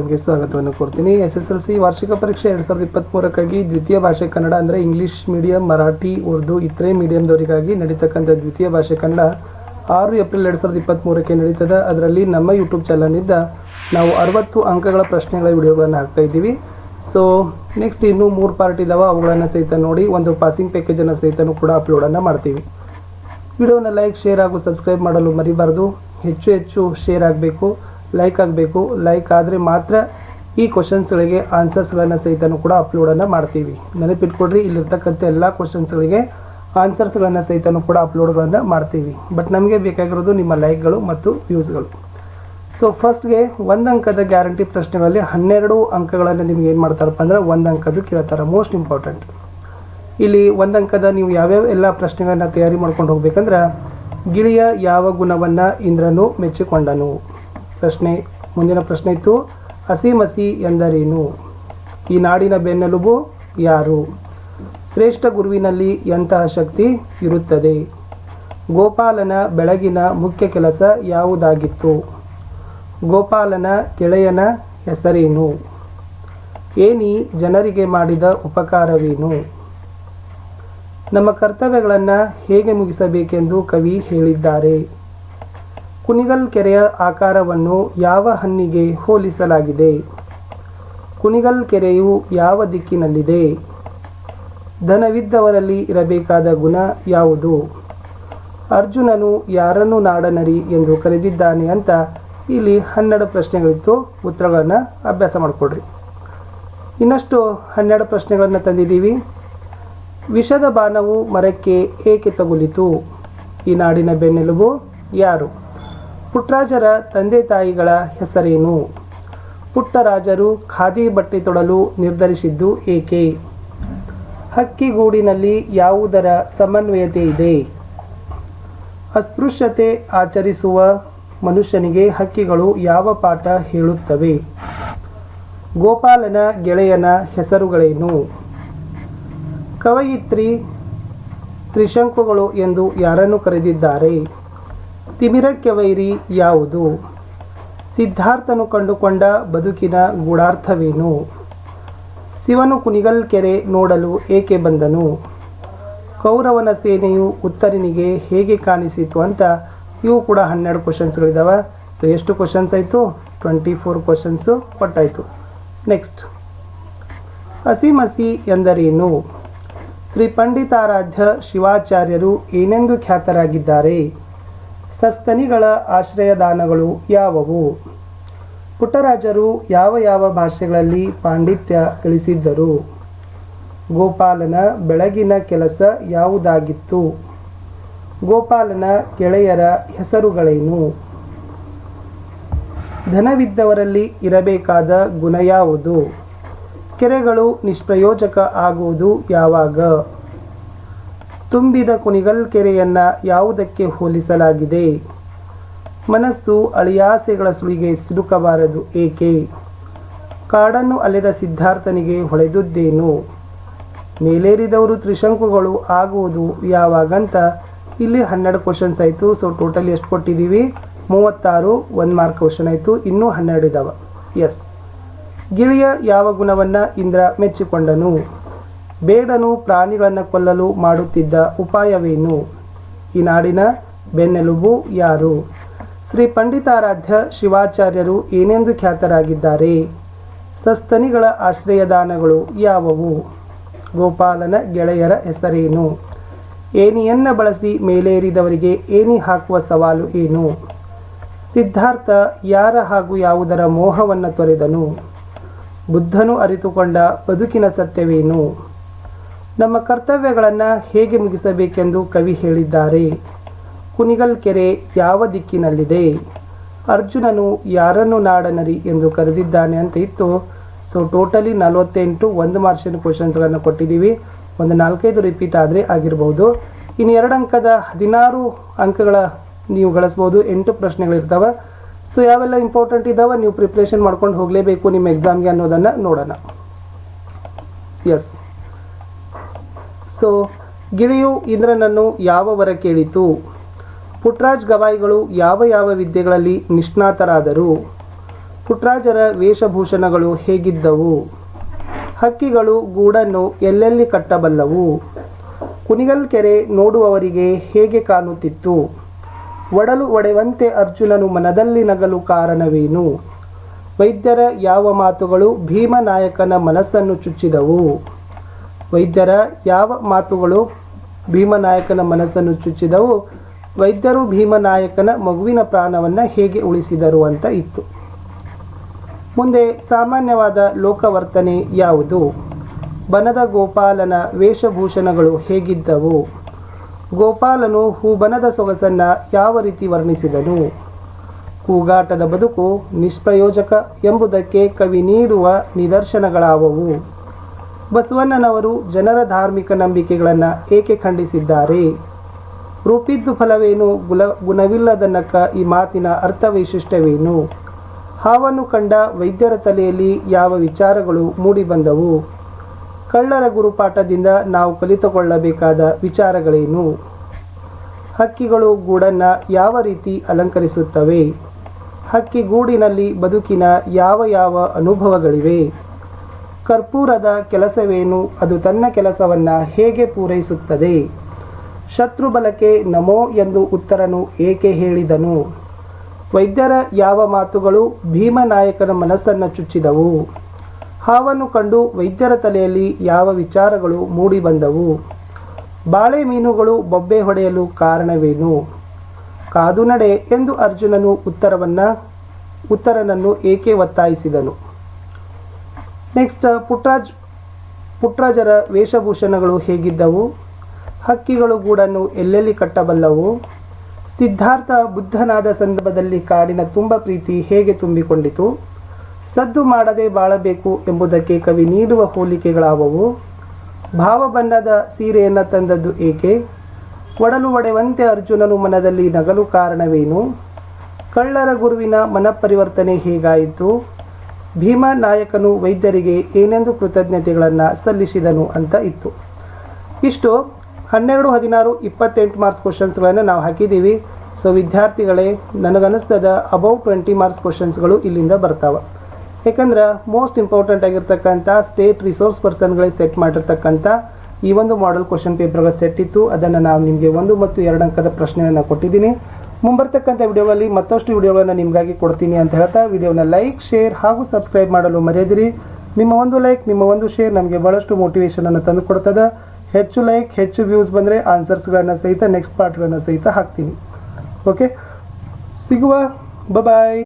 ಗೆ ಸ್ವಾಗತವನ್ನು ಕೊಡ್ತೀನಿ. SSLC ವಾರ್ಷಿಕ ಪರೀಕ್ಷೆ 2023ಕ್ಕಾಗಿ ದ್ವಿತೀಯ ಭಾಷೆ ಕನ್ನಡ ಅಂದರೆ ಇಂಗ್ಲಿಷ್ ಮೀಡಿಯಂ, ಮರಾಠಿ, ಉರ್ದು ಇತರೆ ಮೀಡಿಯಂದವರಿಗಾಗಿ ನಡೀತಕ್ಕಂಥ ದ್ವಿತೀಯ ಭಾಷೆ ಕನ್ನಡ 6 ಏಪ್ರಿಲ್ 2023ಕ್ಕೆ ನಡೀತದೆ. ಅದರಲ್ಲಿ ನಮ್ಮ ಯೂಟ್ಯೂಬ್ ಚಾನಲ್ನಿಂದ ನಾವು 60 ಅಂಕಗಳ ಪ್ರಶ್ನೆಗಳ ವಿಡಿಯೋಗಳನ್ನು ಹಾಕ್ತಾ ಇದ್ದೀವಿ. ಸೊ ನೆಕ್ಸ್ಟ್ ಇನ್ನೂ 3 ಪಾರ್ಟ್ ಇದ್ದಾವೆ, ಅವುಗಳನ್ನು ಸಹಿತ ನೋಡಿ. ಒಂದು ಪಾಸಿಂಗ್ ಪ್ಯಾಕೇಜನ್ನು ಸಹಿತನೂ ಕೂಡ ಅಪ್ಲೋಡನ್ನು ಮಾಡ್ತೀವಿ. ವಿಡಿಯೋನ ಲೈಕ್, ಶೇರ್ ಹಾಗೂ ಸಬ್ಸ್ಕ್ರೈಬ್ ಮಾಡಲು ಮರಿಬಾರ್ದು. ಹೆಚ್ಚು ಶೇರ್ ಆಗಬೇಕು, ಲೈಕ್ ಆಗಬೇಕು. ಲೈಕ್ ಆದರೆ ಮಾತ್ರ ಈ ಕ್ವಶನ್ಸ್ಗಳಿಗೆ ಆನ್ಸರ್ಸ್ಗಳನ್ನು ಸಹಿತನೂ ಕೂಡ ಅಪ್ಲೋಡನ್ನು ಮಾಡ್ತೀವಿ. ನೆನಪಿಟ್ಕೊಡ್ರಿ, ಇಲ್ಲಿರ್ತಕ್ಕಂಥ ಎಲ್ಲ ಕ್ವಶನ್ಸ್ಗಳಿಗೆ ಆನ್ಸರ್ಸ್ಗಳನ್ನು ಸಹಿತನೂ ಕೂಡ ಅಪ್ಲೋಡ್ಗಳನ್ನು ಮಾಡ್ತೀವಿ. ಬಟ್ ನಮಗೆ ಬೇಕಾಗಿರೋದು ನಿಮ್ಮ ಲೈಕ್ಗಳು ಮತ್ತು ವ್ಯೂಸ್ಗಳು. ಸೊ ಫಸ್ಟ್ಗೆ 1 ಅಂಕದ ಗ್ಯಾರಂಟಿ ಪ್ರಶ್ನೆಗಳಲ್ಲಿ 12 ಅಂಕಗಳನ್ನು ನಿಮ್ಗೆ ಏನು ಮಾಡ್ತಾರಪ್ಪ ಅಂದ್ರೆ 1 ಅಂಕದ್ದು ಕೇಳ್ತಾರೆ. Most important. ಇಲ್ಲಿ 1 ಅಂಕದ ನೀವು ಯಾವ್ಯಾವ ಎಲ್ಲ ಪ್ರಶ್ನೆಗಳನ್ನು ತಯಾರಿ ಮಾಡ್ಕೊಂಡು ಹೋಗ್ಬೇಕಂದ್ರೆ, ಗಿಳಿಯ ಯಾವ ಗುಣವನ್ನು ಇಂದ್ರನು ಮೆಚ್ಚಿಕೊಂಡನು? ಪ್ರಶ್ನೆ. ಮುಂದಿನ ಪ್ರಶ್ನೆ ಇತ್ತು, ಹಸಿಮಸಿ ಎಂದರೇನು? ಈ ನಾಡಿನ ಬೆನ್ನೆಲುಬು ಯಾರು? ಶ್ರೇಷ್ಠ ಗುರುವಿನಲ್ಲಿ ಎಂತಹ ಶಕ್ತಿ ಇರುತ್ತದೆ? ಗೋಪಾಲನ ಬೆಳಗಿನ ಮುಖ್ಯ ಕೆಲಸ ಯಾವುದಾಗಿತ್ತು? ಗೋಪಾಲನ ಗೆಳೆಯನ ಹೆಸರೇನು? ಏನಿ ಜನರಿಗೆ ಮಾಡಿದ ಉಪಕಾರವೇನು? ನಮ್ಮ ಕರ್ತವ್ಯಗಳನ್ನು ಹೇಗೆ ಮುಗಿಸಬೇಕೆಂದು ಕವಿ ಹೇಳಿದ್ದಾರೆ? ಕುಣಿಗಲ್ ಕೆರೆಯ ಆಕಾರವನ್ನು ಯಾವ ಹಣ್ಣಿಗೆ ಹೋಲಿಸಲಾಗಿದೆ? ಕುಣಿಗಲ್ ಕೆರೆಯು ಯಾವ ದಿಕ್ಕಿನಲ್ಲಿದೆ? ಧನವಿದ್ದವರಲ್ಲಿ ಇರಬೇಕಾದ ಗುಣ ಯಾವುದು? ಅರ್ಜುನನು ಯಾರನ್ನು ನಾಡನರಿ ಎಂದು ಕರೆದಿದ್ದಾನೆ ಅಂತ ಇಲ್ಲಿ 12 ಪ್ರಶ್ನೆಗಳಿತ್ತು. ಉತ್ತರಗಳನ್ನು ಅಭ್ಯಾಸ ಮಾಡಿಕೊಡ್ರಿ. ಇನ್ನಷ್ಟು 12 ಪ್ರಶ್ನೆಗಳನ್ನು ತಂದಿದ್ದೀವಿ. ವಿಷದ ಬಾಣವು ಮರಕ್ಕೆ ಏಕೆ ತಗುಲಿತು? ಈ ನಾಡಿನ ಬೆನ್ನೆಲುಬು ಯಾರು? ಪುಟ್ಟರಾಜರ ತಂದೆ ತಾಯಿಗಳ ಹೆಸರೇನು? ಪುಟ್ಟರಾಜರು ಖಾದಿ ಬಟ್ಟೆ ತೊಡಲು ನಿರ್ಧರಿಸಿದ್ದು ಏಕೆ? ಹಕ್ಕಿಗೂಡಿನಲ್ಲಿ ಯಾವುದರ ಸಮನ್ವಯತೆ ಇದೆ? ಅಸ್ಪೃಶ್ಯತೆ ಆಚರಿಸುವ ಮನುಷ್ಯನಿಗೆ ಹಕ್ಕಿಗಳು ಯಾವ ಪಾಠ ಹೇಳುತ್ತವೆ? ಗೋಪಾಲನ ಗೆಳೆಯನ ಹೆಸರುಗಳೇನು? ಕವಯಿತ್ರಿ ತ್ರಿಶಂಕುಗಳು ಎಂದು ಯಾರನ್ನು ಕರೆದಿದ್ದಾರೆ? ತಿಮಿರಕ್ಕೆ ವೈರಿ ಯಾವುದು? ಸಿದ್ಧಾರ್ಥನು ಕಂಡುಕೊಂಡ ಬದುಕಿನ ಗೂಢಾರ್ಥವೇನು? ಶಿವನು ಕುಣಿಗಲ್ ಕೆರೆ ನೋಡಲು ಏಕೆ ಬಂದನು? ಕೌರವನ ಸೇನೆಯು ಉತ್ತರನಿಗೆ ಹೇಗೆ ಕಾಣಿಸಿತು ಅಂತ ಇವು ಕೂಡ 12 ಕ್ವಶನ್ಸ್ಗಳಿದ್ದಾವೆ. ಸೊ ಎಷ್ಟು ಕ್ವಶನ್ಸ್ ಆಯಿತು? 24 ಕ್ವಶನ್ಸು ಕೊಟ್ಟಾಯಿತು. ನೆಕ್ಸ್ಟ್, ಹಸಿಮಸಿ ಎಂದರೇನು? ಶ್ರೀ ಪಂಡಿತಾರಾಧ್ಯ ಶಿವಾಚಾರ್ಯರು ಏನೆಂದು ಖ್ಯಾತರಾಗಿದ್ದಾರೆ? ಸಸ್ತನಿಗಳ ಆಶ್ರಯದಾನಗಳು ಯಾವುವು? ಪುಟ್ಟರಾಜರು ಯಾವ ಭಾಷೆಗಳಲ್ಲಿ ಪಾಂಡಿತ್ಯ ಗಳಿಸಿದ್ದರು? ಗೋಪಾಲನ ಬೆಳಗಿನ ಕೆಲಸ ಯಾವುದಾಗಿತ್ತು? ಗೋಪಾಲನ ಗೆಳೆಯರ ಹೆಸರುಗಳೇನು? ಧನವಿದ್ದವರಲ್ಲಿ ಇರಬೇಕಾದ ಗುಣ ಯಾವುದು? ಕೆರೆಗಳು ನಿಷ್ಪ್ರಯೋಜಕ ಆಗುವುದು ಯಾವಾಗ? ತುಂಬಿದ ಕುಣಿಗಲ್ ಕೆರೆಯನ್ನು ಯಾವುದಕ್ಕೆ ಹೋಲಿಸಲಾಗಿದೆ? ಮನಸ್ಸು ಅಳಿಯಾಸೆಗಳ ಸುಳಿಗೆ ಸಿಲುಕಬಾರದು ಏಕೆ? ಕಾಡನ್ನು ಅಲೆದ ಸಿದ್ಧಾರ್ಥನಿಗೆ ಹೊಳೆದುದ್ದೇನು? ಮೇಲೇರಿದವರು ತ್ರಿಶಂಕುಗಳು ಆಗುವುದು ಯಾವಾಗಂತ ಇಲ್ಲಿ 12 ಕ್ವಶನ್ಸ್ ಆಯಿತು. ಸೊ ಟೋಟಲ್ ಎಷ್ಟು ಕೊಟ್ಟಿದ್ದೀವಿ? 36. 1 ಮಾರ್ಕ್ ಕ್ವಶನ್ ಆಯಿತು. ಇನ್ನೂ 12 ಇದ್ದಾವೆ. ಎಸ್. ಗಿಳಿಯ ಯಾವ ಗುಣವನ್ನು ಇಂದ್ರ ಮೆಚ್ಚಿಕೊಂಡನು? ಬೇಡನು ಪ್ರಾಣಿಗಳನ್ನು ಕೊಲ್ಲಲು ಮಾಡುತ್ತಿದ್ದ ಉಪಾಯವೇನು? ಈ ನಾಡಿನ ಬೆನ್ನೆಲುಬು ಯಾರು? ಶ್ರೀ ಪಂಡಿತಾರಾಧ್ಯ ಶಿವಾಚಾರ್ಯರು ಏನೆಂದು ಖ್ಯಾತರಾಗಿದ್ದಾರೆ? ಸಸ್ತನಿಗಳ ಆಶ್ರಯದಾನಗಳು ಯಾವುವು? ಗೋಪಾಲನ ಗೆಳೆಯರ ಹೆಸರೇನು? ಏಣಿಯನ್ನು ಬಳಸಿ ಮೇಲೇರಿದವರಿಗೆ ಏಣಿ ಹಾಕುವ ಸವಾಲು ಏನು? ಸಿದ್ಧಾರ್ಥ ಯಾರ ಹಾಗೂ ಯಾವುದರ ಮೋಹವನ್ನು ತೊರೆದನು? ಬುದ್ಧನು ಅರಿತುಕೊಂಡ ಬದುಕಿನ ಸತ್ಯವೇನು? ನಮ್ಮ ಕರ್ತವ್ಯಗಳನ್ನು ಹೇಗೆ ಮುಗಿಸಬೇಕೆಂದು ಕವಿ ಹೇಳಿದ್ದಾರೆ? ಕುಣಿಗಲ್ ಕೆರೆ ಯಾವ ದಿಕ್ಕಿನಲ್ಲಿದೆ? ಅರ್ಜುನನು ಯಾರನ್ನು ನಾಡನರಿ ಎಂದು ಕರೆದಿದ್ದಾನೆ ಅಂತ ಇತ್ತು. ಸೊ ಟೋಟಲಿ 48 1 ಮಾರ್ಕ್ಸಿನ ಕ್ವಶನ್ಸ್ಗಳನ್ನು ಕೊಟ್ಟಿದ್ದೀವಿ. ಒಂದು 4-5 ರಿಪೀಟ್ ಆದರೆ ಆಗಿರ್ಬೋದು. ಇನ್ನು 2 ಅಂಕದ 16 ಅಂಕಗಳ ನೀವು ಗಳಿಸ್ಬೋದು. 8 ಪ್ರಶ್ನೆಗಳಿರ್ತವೆ. ಸೊ ಯಾವೆಲ್ಲ ಇಂಪಾರ್ಟೆಂಟ್ ಇದ್ದಾವೆ ನೀವು ಪ್ರಿಪ್ರೇಷನ್ ಮಾಡ್ಕೊಂಡು ಹೋಗಲೇಬೇಕು ನಿಮ್ಮ ಎಕ್ಸಾಮ್ಗೆ ಅನ್ನೋದನ್ನು ನೋಡೋಣ. ಎಸ್. ಸೊ ಗಿಳಿಯು ಇಂದ್ರನನ್ನು ಯಾವ ವರ ಕೇಳಿತು? ಪುಟ್ಟರಾಜ್ ಗವಾಯಿಗಳು ಯಾವ ವಿದ್ಯೆಗಳಲ್ಲಿ ನಿಷ್ಣಾತರಾದರು? ಪುಟ್ಟರಾಜರ ವೇಷಭೂಷಣಗಳು ಹೇಗಿದ್ದವು? ಹಕ್ಕಿಗಳು ಗೂಡನ್ನು ಎಲ್ಲೆಲ್ಲಿ ಕಟ್ಟಬಲ್ಲವು? ಕುಣಿಗಲ್ ಕೆರೆ ನೋಡುವವರಿಗೆ ಹೇಗೆ ಕಾಣುತ್ತಿತ್ತು? ಒಡಲು ಒಡೆವಂತೆ ಅರ್ಜುನನು ಮನದಲ್ಲಿ ನಗಲು ಕಾರಣವೇನು? ವೈದ್ಯರ ಯಾವ ಮಾತುಗಳು ಭೀಮನಾಯಕನ ಮನಸ್ಸನ್ನು ಚುಚ್ಚಿದವು? ವೈದ್ಯರ ಯಾವ ಮಾತುಗಳು ಭೀಮನಾಯಕನ ಮನಸ್ಸನ್ನು ಚುಚ್ಚಿದವು? ವೈದ್ಯರು ಭೀಮನಾಯಕನ ಮಗುವಿನ ಪ್ರಾಣವನ್ನು ಹೇಗೆ ಉಳಿಸಿದರು ಅಂತ ಇತ್ತು. ಮುಂದೆ ಸಾಮಾನ್ಯವಾದ ಲೋಕವರ್ತನೆ ಯಾವುದು? ಬನದ ಗೋಪಾಲನ ವೇಷಭೂಷಣಗಳು ಹೇಗಿದ್ದವು? ಗೋಪಾಲನು ಹೂಬನದ ಸೊಗಸನ್ನು ಯಾವ ರೀತಿ ವರ್ಣಿಸಿದನು? ಕೂಗಾಟದ ಬದುಕು ನಿಷ್ಪ್ರಯೋಜಕ ಎಂಬುದಕ್ಕೆ ಕವಿ ನೀಡುವ ನಿದರ್ಶನಗಳಾವವು? ಬಸವಣ್ಣನವರು ಜನರ ಧಾರ್ಮಿಕ ನಂಬಿಕೆಗಳನ್ನು ಏಕೆ ಖಂಡಿಸಿದ್ದಾರೆ? ರೂಪಿದ್ದು ಫಲವೇನು ಗುಣವಿಲ್ಲದನ್ನಕ ಈ ಮಾತಿನ ಅರ್ಥವೈಶಿಷ್ಟ್ಯವೇನು? ಹಾವನ್ನು ಕಂಡ ವೈದ್ಯರ ತಲೆಯಲ್ಲಿ ಯಾವ ವಿಚಾರಗಳು ಮೂಡಿಬಂದವು? ಕಳ್ಳರ ಗುರುಪಾಠದಿಂದ ನಾವು ಕಲಿತುಕೊಳ್ಳಬೇಕಾದ ವಿಚಾರಗಳೇನು? ಹಕ್ಕಿಗಳು ಗೂಡನ್ನು ಯಾವ ರೀತಿ ಅಲಂಕರಿಸುತ್ತವೆ? ಹಕ್ಕಿ ಗೂಡಿನಲ್ಲಿ ಬದುಕಿನ ಯಾವ ಯಾವ ಅನುಭವಗಳಿವೆ? ಕರ್ಪೂರದ ಕೆಲಸವೇನು? ಅದು ತನ್ನ ಕೆಲಸವನ್ನು ಹೇಗೆ ಪೂರೈಸುತ್ತದೆ? ಶತ್ರುಬಲಕ್ಕೆ ನಮೋ ಎಂದು ಉತ್ತರನು ಏಕೆ ಹೇಳಿದನು? ವೈದ್ಯರ ಯಾವ ಮಾತುಗಳು ಭೀಮನಾಯಕನ ಮನಸ್ಸನ್ನು ಚುಚ್ಚಿದವು? ಹಾವನ್ನು ಕಂಡು ವೈದ್ಯರ ತಲೆಯಲ್ಲಿ ಯಾವ ವಿಚಾರಗಳು ಮೂಡಿಬಂದವು? ಬಾಳೆ ಮೀನುಗಳು ಬೊಬ್ಬೆ ಹೊಡೆಯಲು ಕಾರಣವೇನು? ಕಾದು ನಡೆ ಎಂದು ಅರ್ಜುನನು ಉತ್ತರನನ್ನು ಏಕೆ ಒತ್ತಾಯಿಸಿದನು? ನೆಕ್ಸ್ಟ್ ಪುಟ್ಟರಾಜರ ವೇಷಭೂಷಣಗಳು ಹೇಗಿದ್ದವು? ಹಕ್ಕಿಗಳು ಗೂಡನ್ನು ಎಲ್ಲೆಲ್ಲಿ ಕಟ್ಟಬಲ್ಲವು? ಸಿದ್ಧಾರ್ಥ ಬುದ್ಧನಾದ ಸಂದರ್ಭದಲ್ಲಿ ಕಾಡಿನ ತುಂಬ ಪ್ರೀತಿ ಹೇಗೆ ತುಂಬಿಕೊಂಡಿತು? ಸದ್ದು ಮಾಡದೆ ಬಾಳಬೇಕು ಎಂಬುದಕ್ಕೆ ಕವಿ ನೀಡುವ ಹೋಲಿಕೆಗಳಾವವು? ಭಾವಬಣ್ಣದ ಸೀರೆಯನ್ನು ತಂದದ್ದು ಏಕೆ? ಒಡಲು ಒಡೆವಂತೆ ಅರ್ಜುನನು ಮನದಲ್ಲಿ ನಗಲು ಕಾರಣವೇನು? ಕಳ್ಳರ ಗುರುವಿನ ಮನಪರಿವರ್ತನೆ ಹೇಗಾಯಿತು? ಭೀಮನಾಯಕನು ವೈದ್ಯರಿಗೆ ಏನೆಂದು ಕೃತಜ್ಞತೆಗಳನ್ನು ಸಲ್ಲಿಸಿದನು ಅಂತ ಇತ್ತು. ಇಷ್ಟು 12, 16, 28 ಮಾರ್ಕ್ಸ್ ಕ್ವಶನ್ಸ್ಗಳನ್ನು ನಾವು ಹಾಕಿದ್ದೀವಿ. ಸೊ ವಿದ್ಯಾರ್ಥಿಗಳೇ, ನನಗನ್ನಿಸ್ತದ ಅಬೌಟ್ 20 ಮಾರ್ಕ್ಸ್ ಕ್ವಶನ್ಸ್ಗಳು ಇಲ್ಲಿಂದ ಬರ್ತಾವೆ. ಯಾಕಂದ್ರೆ ಮೋಸ್ಟ್ ಇಂಪಾರ್ಟೆಂಟ್ ಆಗಿರ್ತಕ್ಕಂಥ ಸ್ಟೇಟ್ ರಿಸೋರ್ಸ್ ಪರ್ಸನ್ಗಳಿಗೆ ಸೆಟ್ ಮಾಡಿರ್ತಕ್ಕಂಥ ಈ ಒಂದು ಮಾಡೆಲ್ ಕ್ವಶನ್ ಪೇಪರ್ಗಳ ಸೆಟ್ ಇತ್ತು. ಅದನ್ನು ನಾವು ನಿಮಗೆ 1 ಮತ್ತು 2 ಅಂಕದ ಪ್ರಶ್ನೆಯನ್ನು ಕೊಟ್ಟಿದ್ದೀನಿ. ಮುಂಬರ್ತಕ್ಕಂಥ ವಿಡಿಯೋಗಳಲ್ಲಿ ಮತ್ತಷ್ಟು ವಿಡಿಯೋಗಳನ್ನು ನಿಮಗಾಗಿ ಕೊಡ್ತೀನಿ ಅಂತ ಹೇಳ್ತಾ ವಿಡಿಯೋನ ಲೈಕ್, ಶೇರ್ ಹಾಗೂ ಸಬ್ಸ್ಕ್ರೈಬ್ ಮಾಡಲು ಮರೆಯದಿರಿ. ನಿಮ್ಮ ಒಂದು ಲೈಕ್, ನಿಮ್ಮ ಒಂದು ಶೇರ್ ನಮಗೆ ಭಾಳಷ್ಟು ಮೋಟಿವೇಶನನ್ನು ತಂದು ಕೊಡ್ತದೆ. ಹೆಚ್ಚು ಲೈಕ್, ಹೆಚ್ಚು ವ್ಯೂಸ್ ಬಂದರೆ ಆನ್ಸರ್ಸ್ಗಳನ್ನು ಸಹಿತ ನೆಕ್ಸ್ಟ್ ಪಾರ್ಟ್ಗಳನ್ನು ಸಹಿತ ಹಾಕ್ತೀನಿ. ಓಕೆ, ಸಿಗುವ. ಬಾಯ್.